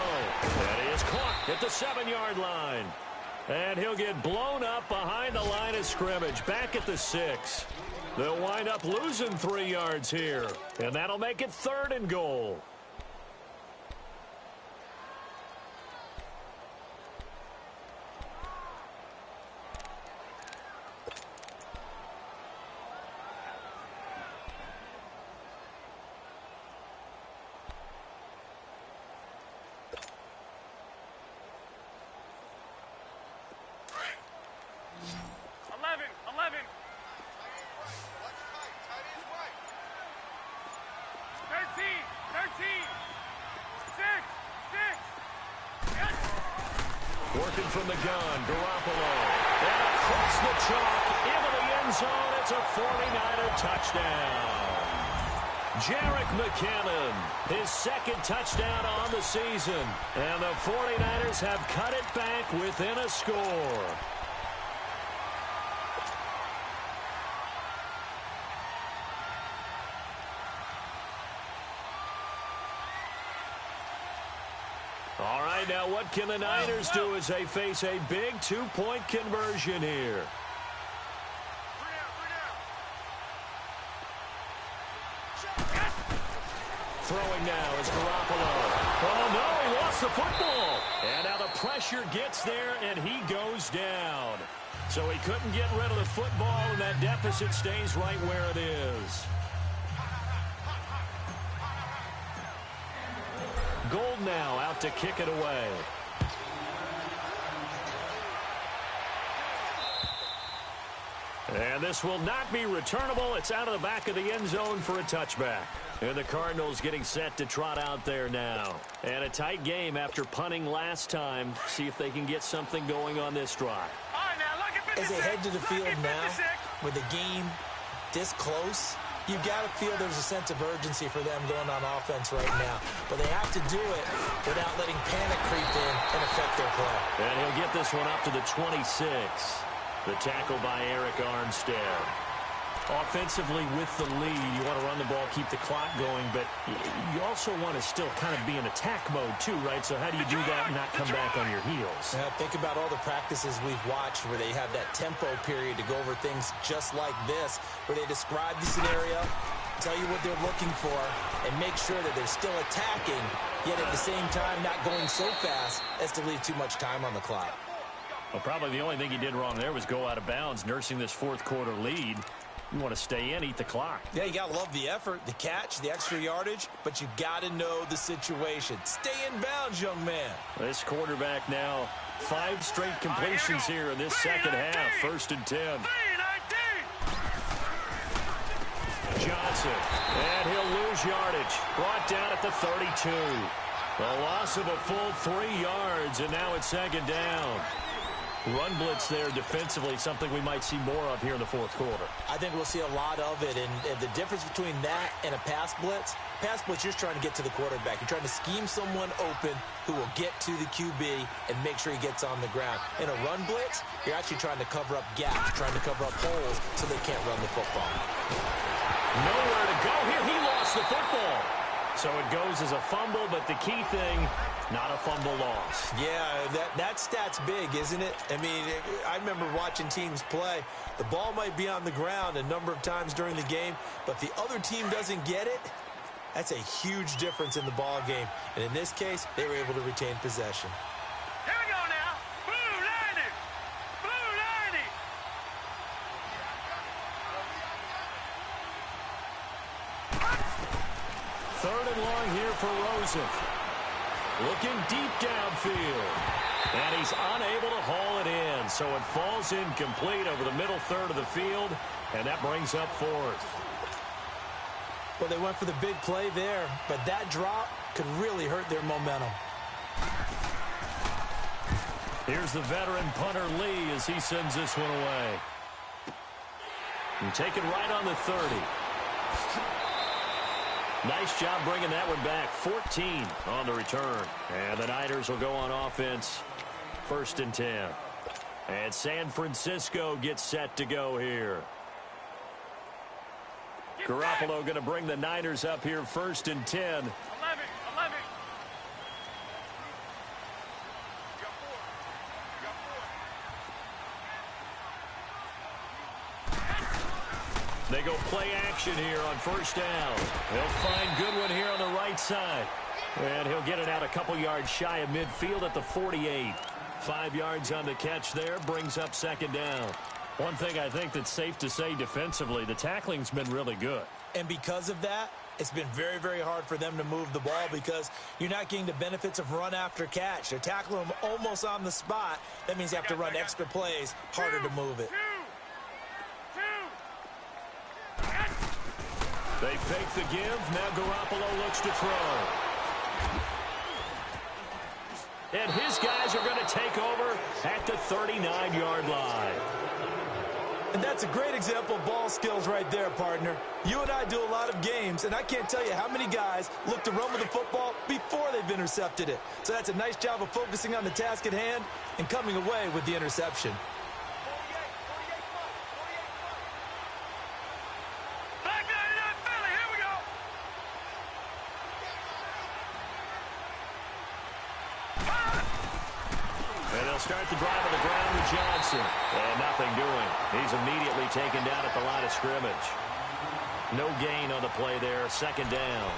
S2: And he is caught at the 7-yard line. And he'll get blown up behind the line of scrimmage, back at the 6. They'll wind up losing 3 yards here. And that'll make it 3rd and goal. Working from the gun, Garoppolo. And across the chalk, into the end zone. It's a 49er touchdown. Jerick McKinnon, his 2nd touchdown on the season. And the 49ers have cut it back within a score. All right, now what can the Niners do as they face a big 2-point conversion here? Throwing now is Garoppolo. Oh, no, he lost the football. And now the pressure gets there, and he goes down. So he couldn't get rid of the football, and that deficit stays right where it is. Gold now out to kick it away. And this will not be returnable. It's out of the back of the end zone for a touchback. And the Cardinals getting set to trot out there now. And a tight game after punting last time. See if they can get something going on this drive.
S3: As they head to the field now, with the game this close, you've got to feel there's a sense of urgency for them going on offense right now. But they have to do it without letting panic creep in and affect their play.
S2: And he'll get this one up to the 26. The tackle by Eric Armstead. Offensively with the lead, you want to run the ball, keep the clock going, but you also want to still kind of be in attack mode too, right? So how do you do that and not come back on your heels?
S3: Yeah, think about all the practices we've watched where they have that tempo period to go over things just like this, where they describe the scenario, tell you what they're looking for, and make sure that they're still attacking, yet at the same time not going so fast as to leave too much time on the clock.
S2: Well, probably the only thing he did wrong there was go out of bounds, nursing this 4th quarter lead. You want to stay in, eat the clock.
S3: Yeah, you got to love the effort, the catch, the extra yardage, but you got to know the situation. Stay in bounds, young man.
S2: This quarterback now, 5 straight completions here in this second half. 1st and 10. Johnson, and he'll lose yardage. Brought down at the 32. A loss of a full 3 yards, and now it's 2nd down. Run blitz there defensively, something we might see more of here in the 4th quarter.
S3: I think we'll see a lot of it, and the difference between that and a pass blitz, you're trying to get to the quarterback. You're trying to scheme someone open who will get to the QB and make sure he gets on the ground. In a run blitz, you're actually trying to cover up gaps, trying to cover up holes so they can't run the football.
S2: Nowhere to go here. He lost the football. So it goes as a fumble, but the key thing, not a fumble loss.
S3: Yeah, that stat's big, isn't it? I mean, I remember watching teams play. The ball might be on the ground a number of times during the game, but the other team doesn't get it. That's a huge difference in the ball game. And in this case, they were able to retain possession.
S4: Here we go now. Blue 90. Blue 90.
S2: Third and long here for Rosen. Looking deep downfield. And he's unable to haul it in. So it falls incomplete over the middle third of the field. And that brings up 4th.
S3: Well, they went for the big play there, but that drop could really hurt their momentum.
S2: Here's the veteran punter Lee as he sends this one away. And take it right on the 30. Nice job bringing that one back. 14 on the return. And the Niners will go on offense. 1st and 10. And San Francisco gets set to go here. Garoppolo going to bring the Niners up here 1st and 10.
S4: 11.
S2: They go play action here on 1st down. He'll find Goodwin here on the right side. And he'll get it out a couple yards shy of midfield at the 48. 5 yards on the catch there, brings up 2nd down. One thing I think that's safe to say defensively, the tackling's been really good.
S3: And because of that, it's been very, very hard for them to move the ball because you're not getting the benefits of run after catch. They're tackling them almost on the spot. That means you have to run extra plays, harder to move it.
S2: They fake the give. Now Garoppolo looks to throw. And his guys are going to take over at the 39-yard line.
S3: And that's a great example of ball skills right there, partner. You and I do a lot of games, and I can't tell you how many guys look to run with the football before they've intercepted it. So that's a nice job of focusing on the task at hand and coming away with the interception.
S2: Start the drive on the ground with Johnson. And nothing doing. He's immediately taken down at the line of scrimmage. No gain on the play there. 2nd down.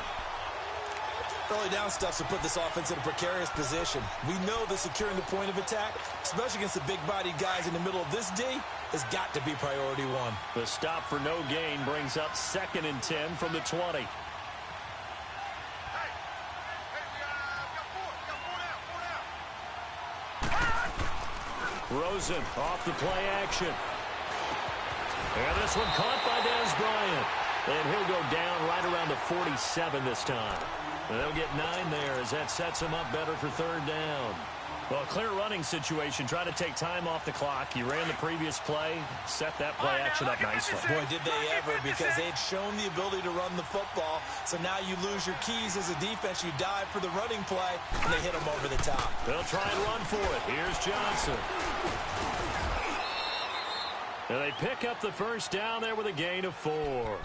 S3: Early down stuffs will put this offense in a precarious position. We know that securing the point of attack, especially against the big-bodied guys in the middle of this D, has got to be priority one.
S2: The stop for no gain brings up 2nd and 10 from the 20. Rosen off the play action. And this one caught by Dez Bryant. And he'll go down right around the 47 this time. And they'll get 9 there as that sets him up better for 3rd down. Well, clear running situation. Try to take time off the clock. He ran the previous play, set that play action up nicely.
S3: Boy, did they ever, because they had shown the ability to run the football. So now you lose your keys as a defense. You dive for the running play, and they hit them over the top.
S2: They'll try and run for it. Here's Johnson. And they pick up the 1st down there with a gain of 4.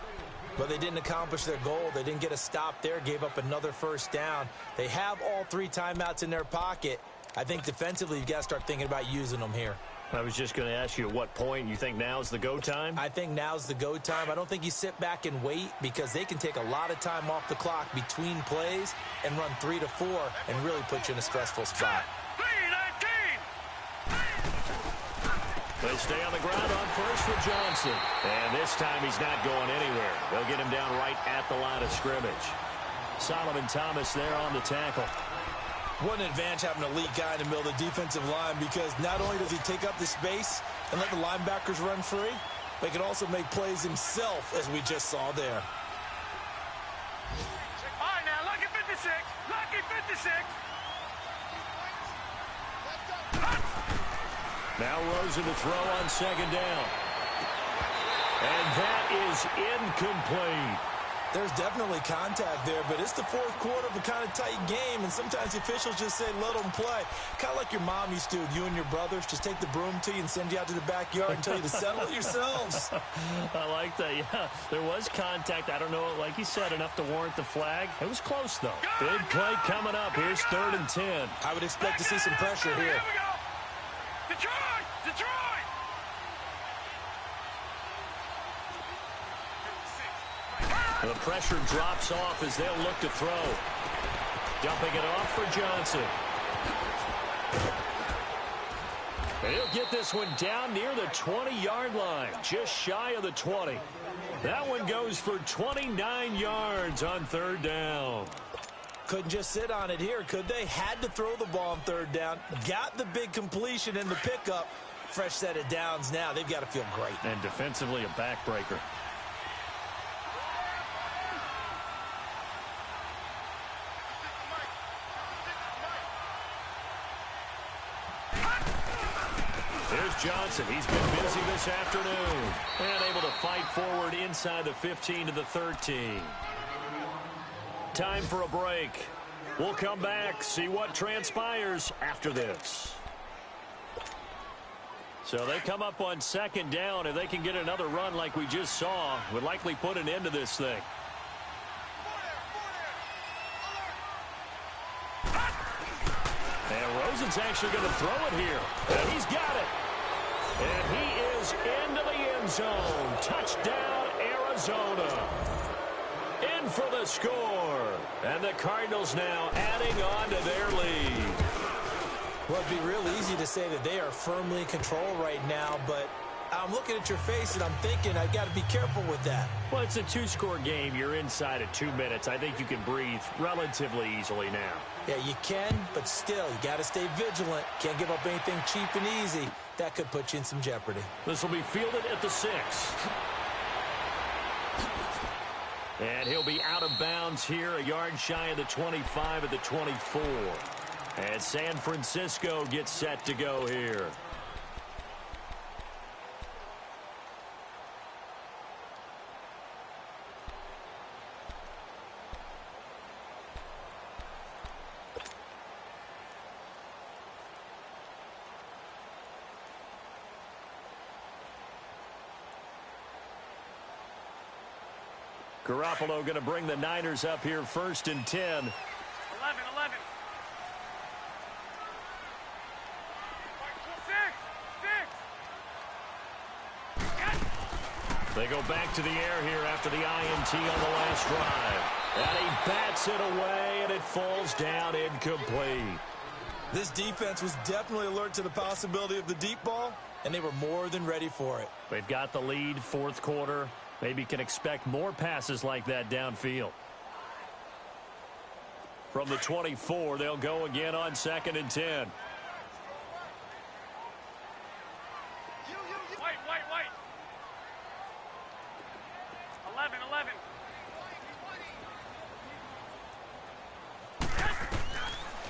S3: But they didn't accomplish their goal. They didn't get a stop there, gave up another 1st down. They have all 3 timeouts in their pocket. I think defensively you've got to start thinking about using them here.
S2: I was just going to ask you at what point you think now's the go time?
S3: I think now's the go time. I don't think you sit back and wait because they can take a lot of time off the clock between plays and run 3 to 4 and really put you in a stressful spot.
S2: They stay on the ground on 1st with Johnson. And this time he's not going anywhere. They'll get him down right at the line of scrimmage. Solomon Thomas there on the tackle.
S3: What an advantage having an elite guy in the middle of the defensive line because not only does he take up the space and let the linebackers run free, but he can also make plays himself, as we just saw there.
S4: All right, now, lucky 56. Lucky 56.
S2: Now Rosen to throw on 2nd down. And that is incomplete.
S3: There's definitely contact there, but it's the 4th quarter of a kind of tight game, and sometimes the officials just say, let them play. Kind of like your mom used to with you and your brothers. Just take the broom to you and send you out to the backyard and tell you to settle it yourselves.
S2: I like that, yeah. There was contact. I don't know, like you said, enough to warrant the flag. It was close, though. Big play coming up. Here's 3rd and 10.
S3: I would expect to see some pressure here.
S4: Here we go. Detroit! Detroit!
S2: The pressure drops off as they'll look to throw. Dumping it off for Johnson. And he'll get this one down near the 20-yard line, just shy of the 20. That one goes for 29 yards on 3rd down.
S3: Couldn't just sit on it here, could they? Had to throw the ball on 3rd down. Got the big completion in the pickup. Fresh set of downs now. They've got to feel great.
S2: And defensively a backbreaker. Here's Johnson. He's been busy this afternoon. And able to fight forward inside the 15 to the 13. Time for a break. We'll come back, see what transpires after this. So they come up on second down. If they can get another run like we just saw, would likely put an end to this thing. And Rosen's actually going to throw it here. And he's got it. And he is into the end zone. Touchdown, Arizona. In for the score. And the Cardinals now adding on to their lead.
S3: Well, it'd be real easy to say that they are firmly in control right now, but I'm looking at your face and I'm thinking I've got to be careful with that.
S2: Well, it's a two-score game. You're inside of 2 minutes. I think you can breathe relatively easily now.
S3: Yeah, you can, but still, you got to stay vigilant. Can't give up anything cheap and easy. That could put you in some jeopardy.
S2: This will be fielded at the 6. And he'll be out of bounds here, a yard shy of the 25 at the 24. And San Francisco gets set to go here. Garoppolo going to bring the Niners up here 1st and 10.
S4: 11.
S2: They go back to the air here after the INT on the last drive. And he bats it away, and it falls down incomplete.
S3: This defense was definitely alert to the possibility of the deep ball, and they were more than ready for it.
S2: They've got the lead, 4th quarter. Maybe can expect more passes like that downfield. From the 24, they'll go again on 2nd and 10.
S4: White. 11.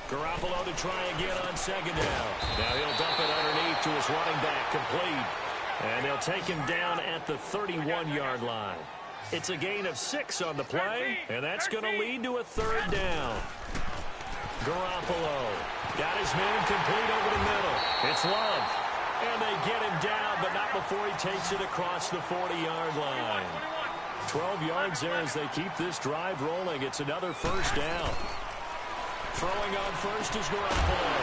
S2: Garoppolo to try again on 2nd down. Now he'll dump it underneath to his running back, complete. And they'll take him down at the 31-yard line. It's a gain of 6 on the play, and that's going to lead to a 3rd down. Garoppolo got his man complete over the middle. It's Love. And they get him down, but not before he takes it across the 40-yard line. 12 yards there as they keep this drive rolling. It's another 1st down. Throwing on first is Garoppolo.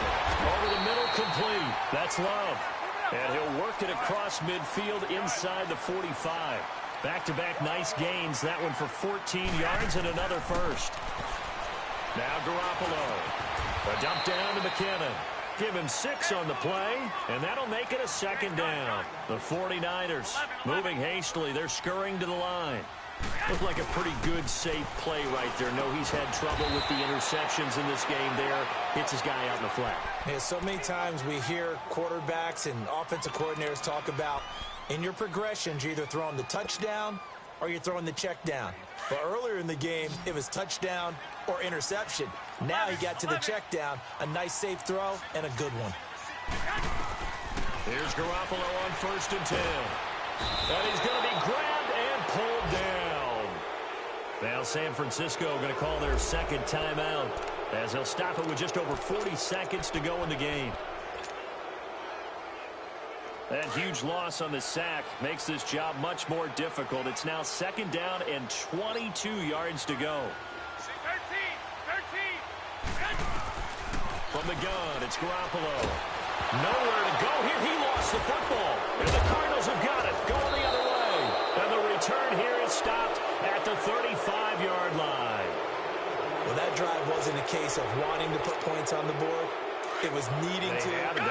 S2: Over the middle, complete. That's Love. And he'll work it across midfield inside the 45. Back-to-back nice gains. That one for 14 yards and another 1st. Now Garoppolo. A dump down to McKinnon. Give him 6 on the play, and that'll make it a 2nd down. The 49ers moving hastily. They're scurrying to the line. Looked like a pretty good, safe play right there. No, he's had trouble with the interceptions in this game there. Hits his guy out in the flat.
S3: Yeah, so many times we hear quarterbacks and offensive coordinators talk about in your progressions, you're either throwing the touchdown or you're throwing the check down. But earlier in the game, it was touchdown or interception. Now he got to the check down, a nice safe throw, and a good one.
S2: Here's Garoppolo on 1st and 10. And he's going to be grabbed and pulled down. Now San Francisco going to call their 2nd timeout as they'll stop it with just over 40 seconds to go in the game. That huge loss on the sack makes this job much more difficult. It's now 2nd down and 22 yards to go.
S4: 13.
S2: From the gun, it's Garoppolo. Nowhere to go here. He lost the football. And the Cardinals have got it. Going the other way. And the return here is stopped at the 35-yard line.
S3: Well, that drive wasn't a case of wanting to put points on the board. It was needing to, having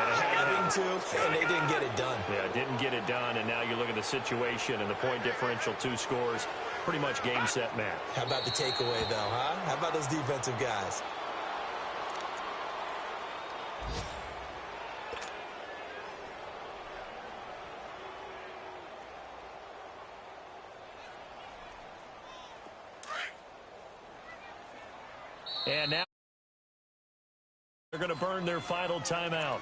S3: to, and they didn't get it done.
S2: Yeah, didn't get it done, and now you look at the situation and the point differential, 2 scores, pretty much game, set, match.
S3: How about the takeaway, though, huh? How about those defensive guys?
S2: And now they're going to burn their final timeout.